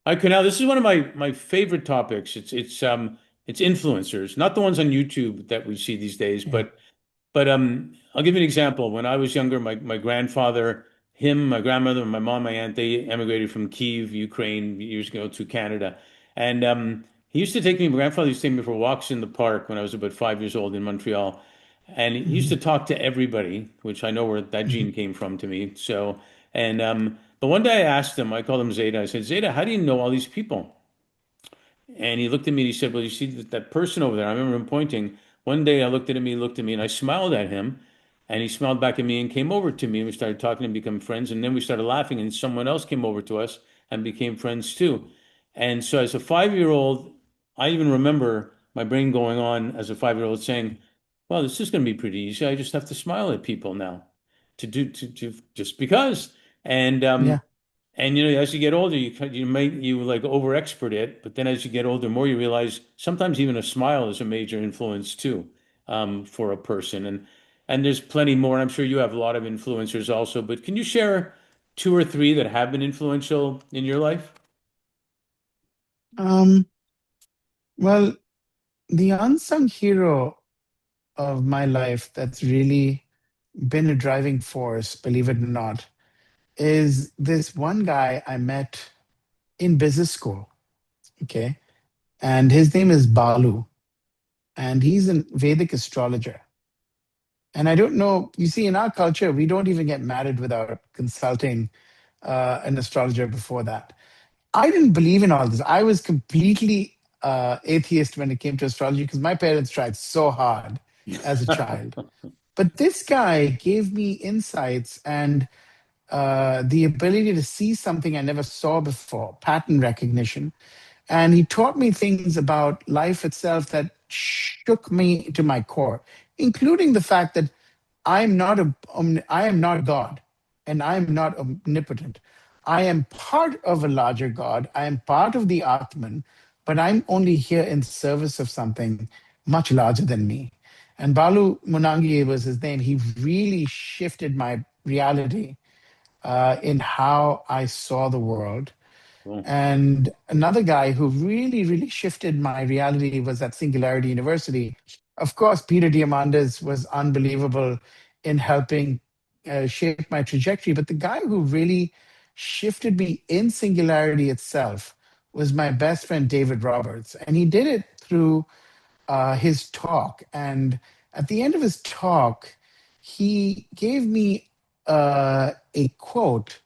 Hi, Kunal. This is one of my favorite topics. It's influencers, not the ones on YouTube that we see these days, Yeah. but I'll give you an example. When I was younger, my grandfather, him, my grandmother, my mom, my aunt, they emigrated from Kyiv, Ukraine, years ago to Canada, and he used to take me. My grandfather used to take me for walks in the park when I was about 5 years old in Montreal, and he used to Mhm. talk to everybody, which I know where that Mhm. gene came from to me. But one day I asked him, I called him Zeta. I said, Zeta, how do you know all these people? And he looked at me and he said, well, you see that person over there? I remember him pointing. One day I looked at him, he looked at me, and I smiled at him. And he smiled back at me and came over to me. And we started talking and become friends. And then we started laughing, and someone else came over to us and became friends too. And so as a 5 year old, I even remember my brain going on as a 5 year old saying, well, this is going to be pretty easy. I just have to smile at people now to just because. And Yeah. as you get older, you like over expert it, but then as you get older, more you realize sometimes even a smile is a major influence too, for a person. And there's plenty more. And I'm sure you have a lot of influencers also. But can you share two or three that have been influential in your life? Um, well, the unsung hero of my life that's really been a driving force, believe it or not, is this one guy I met in business school. Okay. And his name is Balu, and he's a Vedic astrologer. And I don't know, you see, in our culture, we don't even get married without consulting an astrologer before that. I didn't believe in all this. I was completely atheist when it came to astrology because my parents tried so hard as a child. But this guy gave me insights and the ability to see something I never saw before, pattern recognition. And he taught me things about life itself that shook me to my core, including the fact that I am not God, and I am not omnipotent. I am part of a larger God. I am part of the Atman, but I'm only here in service of something much larger than me. And Balu Munangi was his name. He really shifted my reality in how I saw the world. Cool. And another guy who really, really shifted my reality was at Singularity University. Of course, Peter Diamandis was unbelievable in helping shape my trajectory. But the guy who really shifted me in Singularity itself was my best friend, David Roberts. And he did it through his talk. And at the end of his talk, he gave me a quote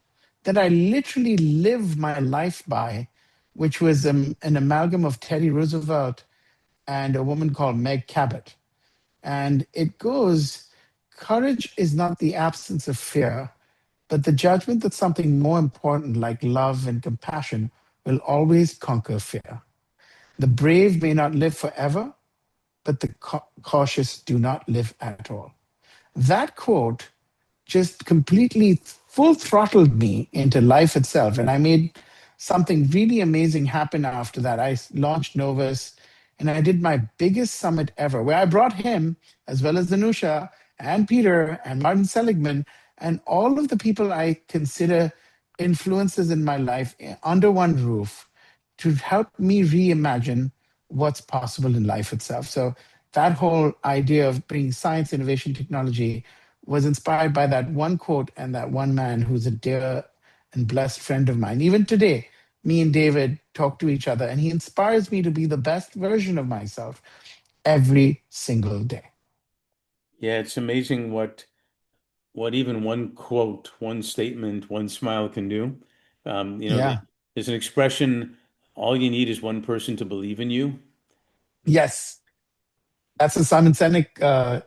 that I literally live my life by, which was an amalgam of Teddy Roosevelt and a woman called Meg Cabot. And it goes, courage is not the absence of fear, but the judgment that something more important like love and compassion will always conquer fear. The brave may not live forever, but the cautious do not live at all. That quote just completely full throttled me into life itself. And I made something really amazing happen after that. I launched Novus and I did my biggest summit ever, where I brought him, as well as Anusha and Peter and Martin Seligman, and all of the people I consider influences in my life under one roof to help me reimagine what's possible in life itself. So that whole idea of bringing science, innovation, technology was inspired by that one quote and that one man who's a dear and blessed friend of mine. Even today, me and David talk to each other, and he inspires me to be the best version of myself every single day. Yeah, it's amazing what even one quote, one statement, one smile can do. Yeah. There's an expression, all you need is one person to believe in you. Yes. That's a Simon Sinek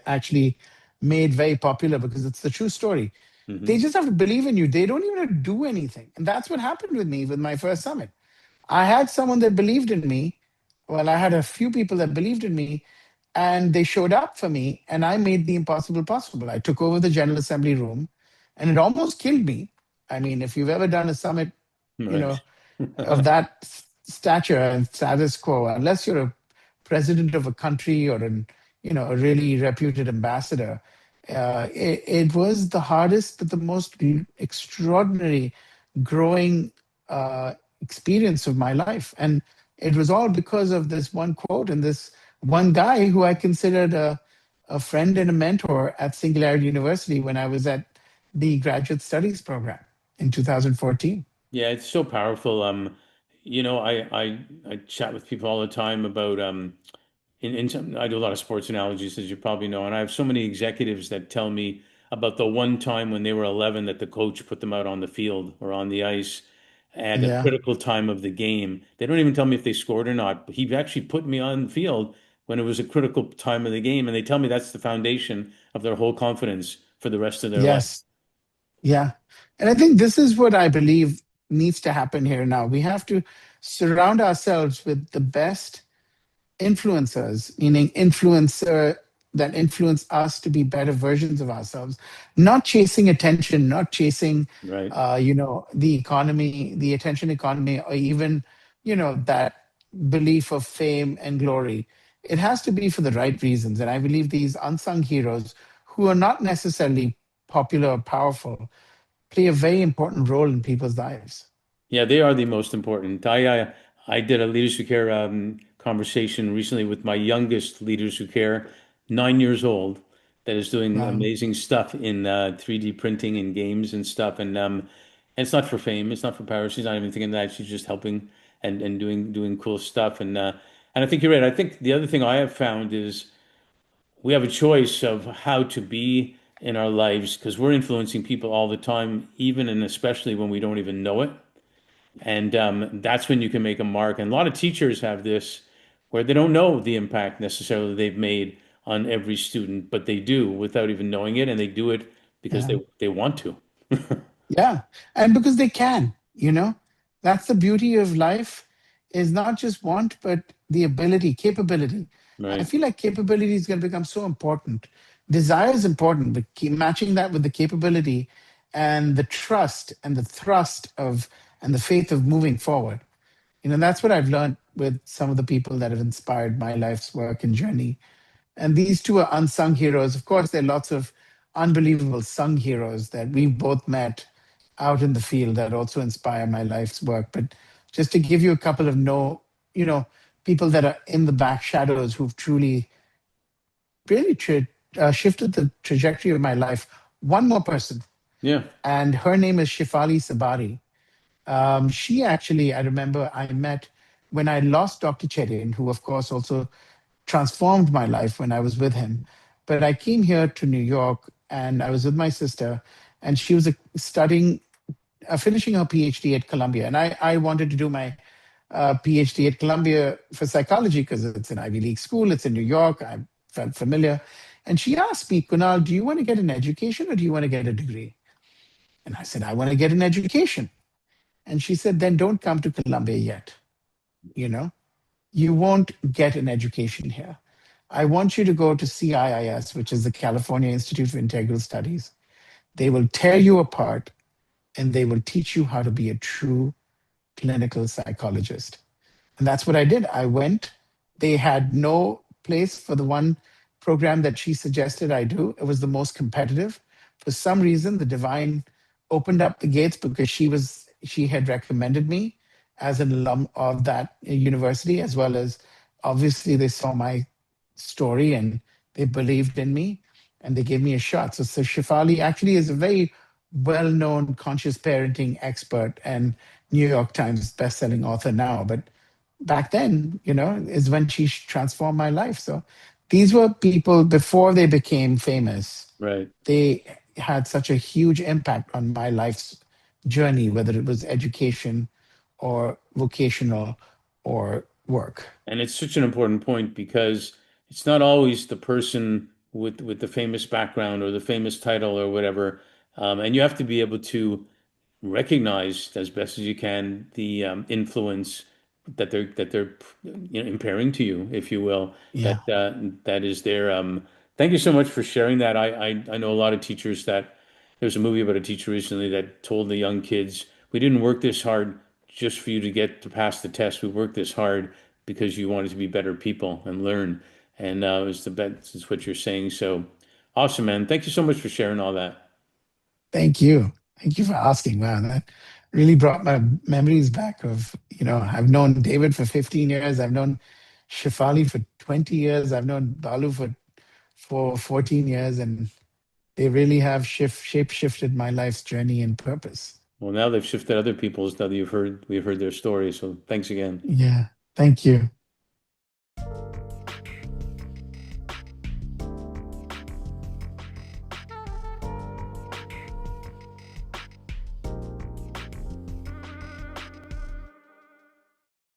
actually made very popular because it's the true story. They Hmm. just have to believe in you. They don't even have to do anything. And that's what happened with me with my first summit. I had someone that believed in me. Well, I had a few people that believed in me, and they showed up for me, and I made the impossible possible. I took over the General Assembly room, and it almost killed me. I mean, if you've ever done a summit, you Right. know, of that stature and status quo, unless you're a president of a country or a really reputed ambassador, it was the hardest but the most extraordinary growing experience of my life. And it was all because of this one quote and this one guy who I considered a friend and a mentor at Singularity University when I was at the graduate studies program in 2014. Yeah, it's so powerful. I chat with people all the time about in some, I do a lot of sports analogies, as you probably know, and I have so many executives that tell me about the one time when they were 11 that the coach put them out on the field or on the ice at a Yeah. critical time of the game. They don't even tell me if they scored or not, but he actually put me on the field when it was a critical time of the game, and they tell me that's the foundation of their whole confidence for the rest of their life. Yes. Yeah. And I think this is what I believe needs to happen here now. We have to surround ourselves with the best influencers, meaning influencer that influence us to be better versions of ourselves, not chasing attention, not chasing, Right. the economy, the attention economy, or even, that belief of fame and glory. It has to be for the right reasons. And I believe these unsung heroes who are not necessarily popular or powerful play a very important role in people's lives. Yeah, they are the most important. I did a leaders who care conversation recently with my youngest leaders who care, 9 years old, that is doing Um, amazing stuff in 3D printing and games and stuff. And it's not for fame, it's not for power. She's not even thinking that. She's just helping and doing cool stuff. And I think you're right. I think the other thing I have found is we have a choice of how to be in our lives because we're influencing people all the time, even and especially when we don't even know it. And that's when you can make a mark. And a lot of teachers have this where they don't know the impact necessarily they've made on every student, but they do without even knowing it, and they do it because yeah. they want to. Yeah. And because they can, that's the beauty of life is not just want, but the ability, capability. I Right. feel like capability is going to become so important. Desire is important, but matching that with the capability and the trust and the thrust of and the faith of moving forward. That's what I've learned with some of the people that have inspired my life's work and journey. And these two are unsung heroes. Of course, there are lots of unbelievable sung heroes that we've both met out in the field that also inspire my life's work. But just to give you a couple of you know, people that are in the back shadows who've truly, really shifted the trajectory of my life. One more person, Yeah. and her name is Shifali Sabari. She actually, I remember I met when I lost Dr. Chedin, who, of course, also transformed my life when I was with him. But I came here to New York and I was with my sister, and she was studying, finishing her PhD at Columbia. And I wanted to do my PhD at Columbia for psychology because it's an Ivy League school, it's in New York. I felt familiar. And she asked me, Kunal, do you want to get an education or do you want to get a degree? And I said, I want to get an education. And she said, then don't come to Columbia yet. You know, you won't get an education here. I want you to go to CIIS, which is the California Institute for Integral Studies. They will tear you apart and they will teach you how to be a true clinical psychologist. And that's what I did. I went. They had no place for the one program that she suggested I do. It was the most competitive. For some reason, the divine opened up the gates because she had recommended me as an alum of that university, as well as obviously they saw my story and they believed in me and they gave me a shot. So Shifali actually is a very well-known conscious parenting expert and New York Times best-selling author now. But back then, is when she transformed my life. So these were people before they became famous. Right. They had such a huge impact on my life's journey, whether it was education or vocational or work. And it's such an important point because it's not always the person with the famous background or the famous title or whatever. And you have to be able to recognize as best as you can the influence that they're impairing to you, if you will. That Yeah. that is there. Thank you so much for sharing that. I know a lot of teachers that there was a movie about a teacher recently that told the young kids, "We didn't work this hard just for you to get to pass the test. We worked this hard because you wanted to be better people and learn." And it was the best is what you're saying. So awesome, man. Thank you so much for sharing all that. Thank you. Thank you for asking, man. really brought my memories back of, I've known David for 15 years. I've known Shifali for 20 years. I've known Balu for 14 years. And they really have shape shifted my life's journey and purpose. Well, now they've shifted other people's, now that we've heard their stories. So thanks again. Yeah. Thank you.